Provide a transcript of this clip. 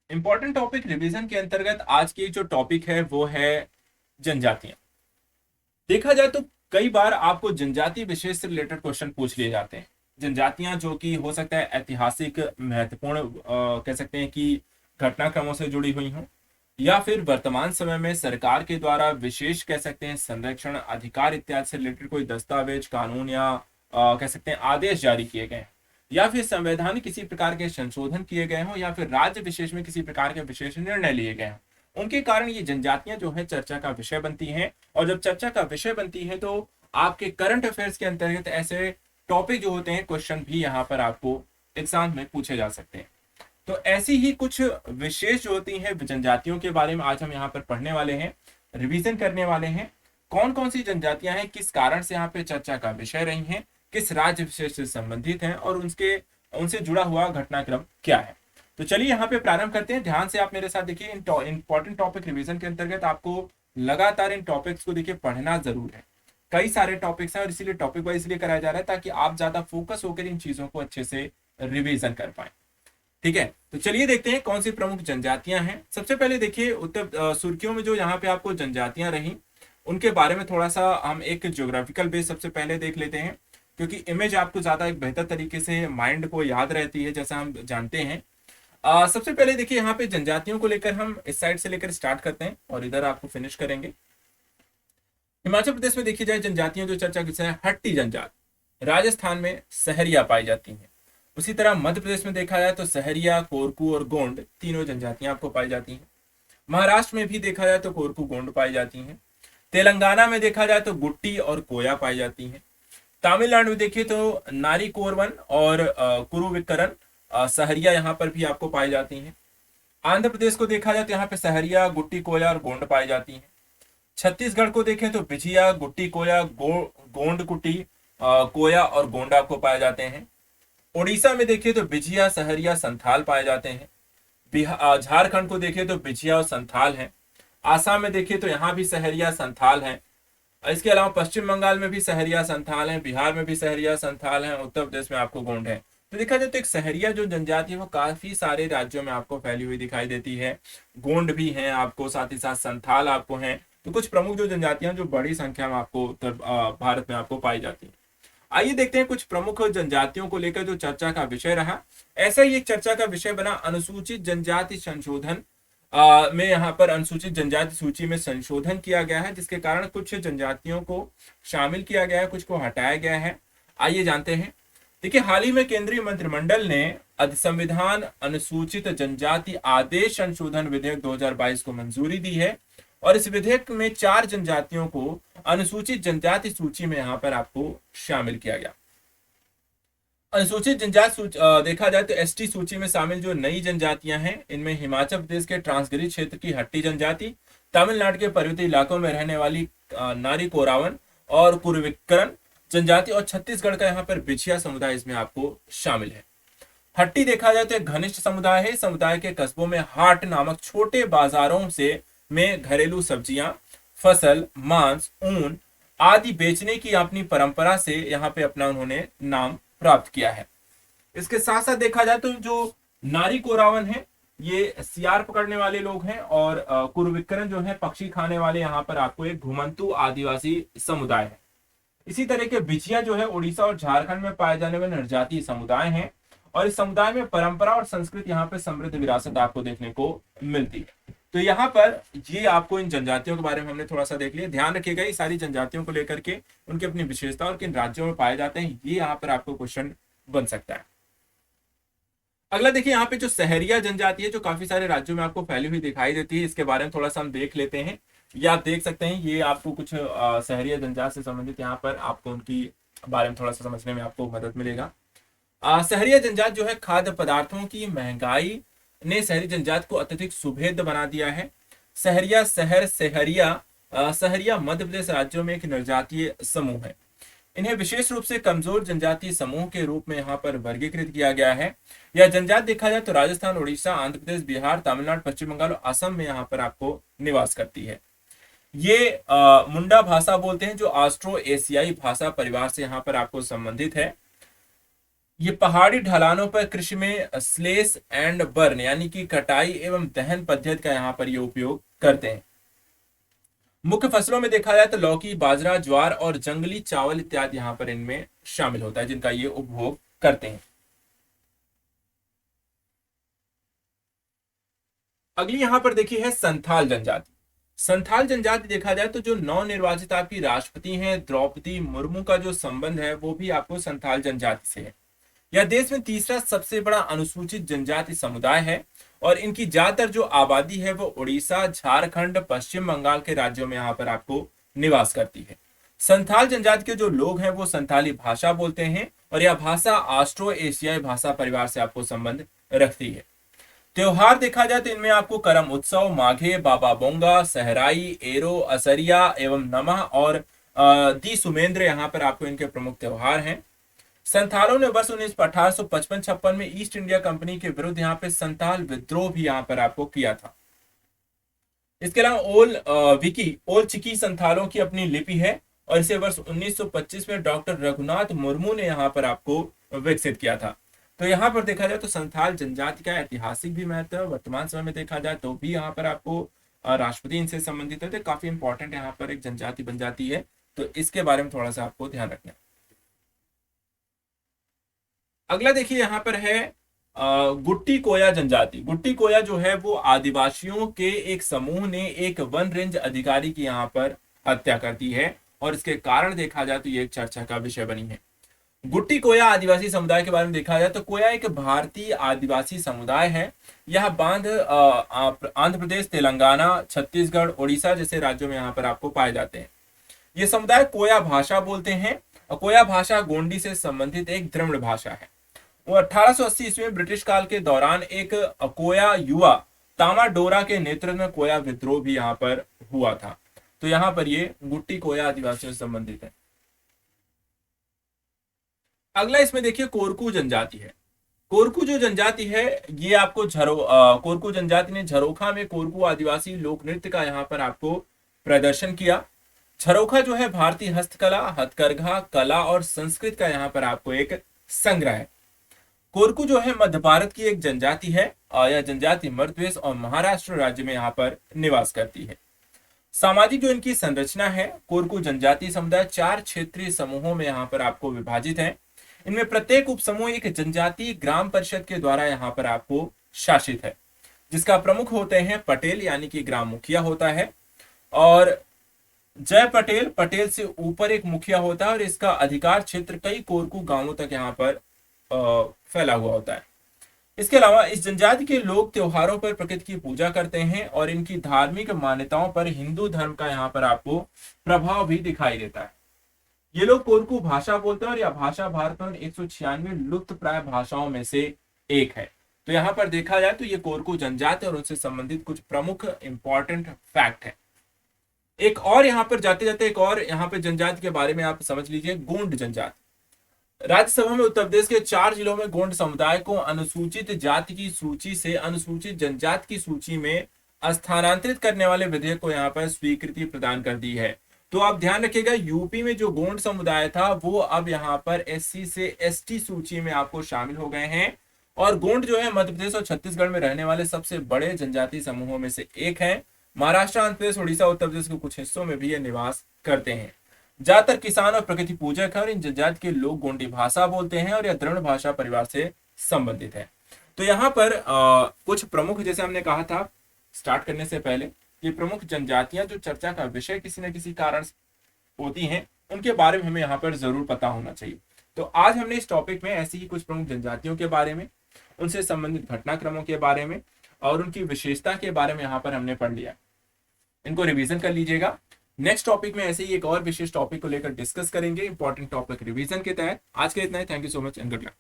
Important topic revision के अंतर्गत आज की जो टॉपिक है वो है जनजातियां। देखा जाए तो कई बार आपको जनजाति विशेष से रिलेटेड क्वेश्चन पूछ लिए जाते हैं। जनजातियां जो कि हो सकता है ऐतिहासिक महत्वपूर्ण कह सकते हैं कि घटनाक्रमों से जुड़ी हुई हों, या फिर वर्तमान समय में सरकार के द्वारा विशेष कह सकते हैं संरक्षण अधिकार इत्यादि से रिलेटेड कोई दस्तावेज कानून या कह सकते हैं आदेश जारी किए गए हैं, या फिर संविधान में किसी प्रकार के संशोधन किए गए हों, या फिर राज्य विशेष में किसी प्रकार के विशेष निर्णय लिए गए हों। उनके कारण ये जनजातियां जो है चर्चा का विषय बनती हैं। और जब चर्चा का विषय बनती है तो आपके करंट अफेयर्स के अंतर्गत ऐसे टॉपिक जो होते हैं क्वेश्चन भी यहाँ पर आपको एग्जाम में पूछे जा सकते हैं। तो ऐसी ही कुछ विशेष जो होती हैं जनजातियों के बारे में आज हम यहाँ पर पढ़ने वाले हैं, रिवीजन करने वाले हैं। कौन कौन सी जनजातियां हैं, किस कारण से यहाँ पे चर्चा का विषय रही हैं, किस राज्य विशेष से संबंधित हैं और उनसे जुड़ा हुआ घटनाक्रम क्या है। तो चलिए यहाँ पे प्रारंभ करते हैं। ध्यान से आप मेरे साथ देखिए। इंपॉर्टेंट टॉपिक रिवीजन के अंतर्गत आपको लगातार इन टॉपिक्स को देखिए पढ़ना जरूर है। कई सारे टॉपिक्स हैं और इसीलिए टॉपिक वाइज इसलिए कराया जा रहा है ताकि आप ज्यादा फोकस होकर इन चीजों को अच्छे से रिवीजन कर पाए। ठीक है, तो चलिए देखते हैं कौन सी प्रमुख जनजातियां हैं। सबसे पहले देखिए उत्तर सुर्खियों में जो यहाँ पे आपको जनजातियां रही उनके बारे में थोड़ा सा हम एक ज्योग्राफिकल बेस सबसे पहले देख लेते हैं, क्योंकि इमेज आपको ज्यादा एक बेहतर तरीके से माइंड को याद रहती है जैसा हम जानते हैं। सबसे पहले देखिए यहाँ पे जनजातियों को लेकर हम इस साइड से लेकर स्टार्ट करते हैं और इधर आपको फिनिश करेंगे। हिमाचल प्रदेश में देखी जाए जनजातियों जो चर्चा की है हट्टी जनजाति राजस्थान में सहरिया पाई जाती हैं। उसी तरह मध्य प्रदेश में देखा जाए तो सहरिया, कोरकू और गोंड तीनों जनजातियां आपको पाई जाती हैं। महाराष्ट्र में भी देखा जाए तो कोरकू गोंड पाई जाती हैं। तेलंगाना में देखा जाए तो गुट्टी और कोया पाई जाती हैं। तमिलनाडु में देखिए तो नारी कोरवन और कुरुविकरन सहरिया यहाँ पर भी आपको पाई जाती हैं। आंध्र प्रदेश को देखा जाए तो यहाँ पे सहरिया, गुट्टी, कोया और गोंड पाई जाती हैं। छत्तीसगढ़ को देखें तो बिछिया, गुट्टी, कोया, गोंड, कुटी, कोया और गोंड आपको पाए जाते हैं। उड़ीसा में देखिए तो बिछिया, सहरिया, संथाल पाए जाते हैं। झारखंड को देखिए तो बिछिया और संथाल है। आसाम में देखिए तो यहाँ भी सहरिया संथाल है। इसके अलावा पश्चिम बंगाल में भी सहरिया संथाल है, बिहार में भी सहरिया संथाल है, उत्तर प्रदेश में आपको गोंड है। तो देखा जाए तो एक सहरिया जो जनजाति है वो काफी सारे राज्यों में आपको फैली हुई दिखाई देती है। गोंड भी है आपको, साथ ही साथ संथाल आपको है। तो कुछ प्रमुख जो जनजातियां जो बड़ी संख्या में आपको उत्तर भारत में आपको पाई जाती है। आइए देखते हैं कुछ प्रमुख जनजातियों को लेकर जो चर्चा का विषय रहा। ऐसा ही एक चर्चा का विषय बना अनुसूचित जनजाति संशोधन में यहाँ पर अनुसूचित जनजाति सूची में संशोधन किया गया है, जिसके कारण कुछ जनजातियों को शामिल किया गया है, कुछ को हटाया गया है। आइए जानते हैं। देखिए, हाल ही में केंद्रीय मंत्रिमंडल ने संविधान अनुसूचित जनजाति आदेश संशोधन विधेयक 2022 को मंजूरी दी है और इस विधेयक में 4 जनजातियों को अनुसूचित जनजाति सूची में यहाँ पर आपको शामिल किया गया। अनुसूचित जनजाति देखा जाए तो एसटी सूची में शामिल जो नई जनजातियां हैं इनमें हिमाचल प्रदेश के ट्रांसगिरी क्षेत्र की हट्टी जनजाति, तमिलनाडु के पर्वतीय इलाकों में रहने वाली नारी कोरावन और कुरुविकरन जनजाति और छत्तीसगढ़ का यहाँ पर बिछिया समुदाय इसमें आपको शामिल है। हट्टी देखा जाए तो एक घनिष्ठ समुदाय है। समुदाय के कस्बों में हाट नामक छोटे बाजारों से में घरेलू सब्जियां, फसल, मांस, ऊन आदि बेचने की अपनी परंपरा से यहाँ पे अपना उन्होंने नाम प्राप्त किया है। इसके साथ साथ देखा जाए तो जो नारी कोरावन है ये सियार पकड़ने वाले लोग हैं और कुरुविकरन जो है पक्षी खाने वाले यहाँ पर आपको एक घुमंतु आदिवासी समुदाय है। इसी तरह के बिछिया जो है उड़ीसा और झारखंड में पाए जाने वाले जनजातीय समुदाय हैं और इस समुदाय में परंपरा और संस्कृति यहाँ पे समृद्ध विरासत आपको देखने को मिलती है। तो यहाँ पर ये आपको इन जनजातियों के बारे में हमने थोड़ा सा देख लिया। ध्यान रखिएगा ये सारी जनजातियों को लेकर के उनकी अपनी विशेषता और किन राज्यों में पाए जाते हैं, ये यहाँ पर आपको क्वेश्चन बन सकता है। अगला देखिए, यहाँ पे जो सहरिया जनजाति है जो काफी सारे राज्यों में आपको फैली हुई दिखाई देती है, इसके बारे में थोड़ा सा हम देख लेते हैं। या आप देख सकते हैं ये आपको कुछ सहरिया जनजाति से संबंधित यहाँ पर आपको उनकी बारे में थोड़ा सा समझने में आपको मदद मिलेगा। सहरिया जनजाति जो है खाद्य पदार्थों की महंगाई ने शहरी जनजाति को अत्यधिक सुभेद्य बना दिया है। सहरिया शहर सहरिया मध्य प्रदेश राज्यों में एक जनजातीय समूह है। इन्हें विशेष रूप से कमजोर जनजातीय समूह के रूप में यहाँ पर वर्गीकृत किया गया है। यह जनजाति देखा जाए तो राजस्थान, उड़ीसा, आंध्र प्रदेश, बिहार, तमिलनाडु, पश्चिम बंगाल और असम में यहाँ पर आपको निवास करती है। ये मुंडा भाषा बोलते हैं जो ऑस्ट्रो एशियाई भाषा परिवार से यहाँ पर आपको संबंधित है। ये पहाड़ी ढलानों पर कृषि में स्लेश एंड बर्न यानी कि कटाई एवं दहन पद्धति का यहाँ पर ये उपयोग करते हैं। मुख्य फसलों में देखा जाए तो लौकी, बाजरा, ज्वार और जंगली चावल इत्यादि यहाँ पर इनमें शामिल होता है जिनका ये उपभोग करते हैं। अगली यहाँ पर देखिए है संथाल जनजाति। संथाल जनजाति देखा जाए तो जो नव निर्वाचित आपकी राष्ट्रपति हैं द्रौपदी मुर्मू का जो संबंध है वो भी आपको संथाल जनजाति से है। यह देश में तीसरा सबसे बड़ा अनुसूचित जनजाति समुदाय है और इनकी ज्यादातर जो आबादी है वो उड़ीसा, झारखंड, पश्चिम बंगाल के राज्यों में यहाँ पर आपको निवास करती है। संथाल जनजाति के जो लोग हैं वो संथाली भाषा बोलते हैं और यह भाषा ऑस्ट्रो एशियाई भाषा परिवार से आपको संबंध रखती है। त्योहार देखा जाए तो इनमें आपको करम उत्सव, माघे, बाबा बोंगा, सहराई, एरो, असरिया एवं नमः और दी सुमेंद्र यहाँ पर आपको इनके प्रमुख त्योहार हैं। संथालों ने वर्ष 1855-56 में ईस्ट इंडिया कंपनी के विरुद्ध यहाँ पे संथाल विद्रोह भी यहाँ पर आपको किया था। इसके अलावा ओल चिकी संथालों की अपनी लिपि है और इसे वर्ष 1925 में डॉक्टर रघुनाथ मुर्मू ने यहाँ पर आपको विकसित किया था। तो यहाँ पर देखा जाए तो संथाल जनजाति का ऐतिहासिक भी महत्व है, वर्तमान समय में देखा जाए तो भी यहाँ पर आपको राष्ट्रपति इनसे संबंधित है, तो काफी इंपॉर्टेंट यहाँ पर एक जनजाति बन जाती है, तो इसके बारे में थोड़ा सा आपको ध्यान रखना है। अगला देखिए यहाँ पर है गुट्टी कोया जनजाति। गुट्टी कोया जो है वो आदिवासियों के एक समूह ने एक वन रेंज अधिकारी की यहाँ पर हत्या कर दी है और इसके कारण देखा जाए तो ये एक चर्चा का विषय बनी है। गुट्टी कोया आदिवासी समुदाय के बारे में देखा जाए तो कोया एक भारतीय आदिवासी समुदाय है। यह बांध आंध्र प्रदेश, तेलंगाना, छत्तीसगढ़, उड़ीसा जैसे राज्यों में यहाँ पर आपको पाए जाते हैं। ये समुदाय कोया भाषा बोलते हैं और कोया भाषा गोंडी से संबंधित एक द्रविड़ भाषा है। वो 1880 ईस्वी में ब्रिटिश काल के दौरान एक कोया युवा तामा डोरा के नेतृत्व में कोया विद्रोह भी यहाँ पर हुआ था। तो यहाँ पर ये गुट्टी कोया आदिवासियों से संबंधित है। अगला इसमें देखिए कोरकू जनजाति है। कोरकू जो जनजाति है ये आपको कोरकू जनजाति ने झरोखा में कोरकू आदिवासी लोक नृत्य का यहाँ पर आपको प्रदर्शन किया। झरोखा जो है भारतीय हस्तकला, हथकरघा कला और संस्कृत का यहाँ पर आपको एक संग्रह है। कोरकू जो है मध्य भारत की एक जनजाति है और यह जनजाति मध्य प्रदेश और महाराष्ट्र राज्य में यहाँ पर निवास करती है। सामाजिक जो इनकी संरचना है, कोरकू जनजाति समुदाय 4 क्षेत्रीय समूहों में यहाँ पर आपको विभाजित है। इनमें प्रत्येक उप समूह एक जनजातीय ग्राम परिषद के द्वारा यहाँ पर आपको शासित है, जिसका प्रमुख होते हैं पटेल यानी कि ग्राम मुखिया होता है और जय पटेल से ऊपर एक मुखिया होता है और इसका अधिकार क्षेत्र कई कोरकू गांवों तक यहाँ पर फैला हुआ होता है। इसके अलावा इस जनजाति के लोग त्योहारों पर प्रकृति की पूजा करते हैं और इनकी धार्मिक मान्यताओं पर हिंदू धर्म का यहाँ पर आपको प्रभाव भी दिखाई देता है। ये लोग कोरकू भाषा बोलते हैं और यह भाषा भारत में 196 लुप्त प्राय भाषाओं में से एक है। तो यहाँ पर देखा जाए तो ये कोरकू जनजाति और उनसे संबंधित कुछ प्रमुख इंपॉर्टेंट फैक्ट है। एक और यहाँ पर जाते जाते एक और यहाँ पे जनजाति के बारे में आप समझ लीजिए, गोंड जनजाति। राज्यसभा में उत्तर प्रदेश के 4 जिलों में गोंड समुदाय को अनुसूचित जाति की सूची से अनुसूचित जनजाति की सूची में स्थानांतरित करने वाले विधेयक को यहाँ पर स्वीकृति प्रदान कर दी है। तो आप ध्यान रखिएगा, यूपी में जो गोंड समुदाय था वो अब यहाँ पर एससी से एसटी सूची में आपको शामिल हो गए हैं और गोंड जो है मध्य प्रदेश और छत्तीसगढ़ में रहने वाले सबसे बड़े जनजातीय समूहों में से एक है। महाराष्ट्र, आंध्र प्रदेश, उड़ीसा, उत्तर प्रदेश के कुछ हिस्सों में भी ये निवास करते हैं। ज्यादातर किसान और प्रकृति पूजक है और इन जनजाति के लोग गोंडी भाषा बोलते हैं और यह द्रविड़ भाषा परिवार से संबंधित है। तो यहाँ पर कुछ प्रमुख, जैसे हमने कहा था स्टार्ट करने से पहले, ये प्रमुख जनजातियां जो चर्चा का विषय किसी न किसी कारण होती हैं, उनके बारे में हमें यहाँ पर जरूर पता होना चाहिए। तो आज हमने इस टॉपिक में ऐसी ही कुछ प्रमुख जनजातियों के बारे में, उनसे संबंधित घटनाक्रमों के बारे में और उनकी विशेषता के बारे में यहाँ पर हमने पढ़ लिया। इनको रिवीजन कर लीजिएगा। नेक्स्ट टॉपिक में ऐसे ही एक और विशेष टॉपिक को लेकर डिस्कस करेंगे, इंपॉर्टेंट टॉपिक रिवीजन के तहत। आज के इतना ही। Thank you so much and good luck.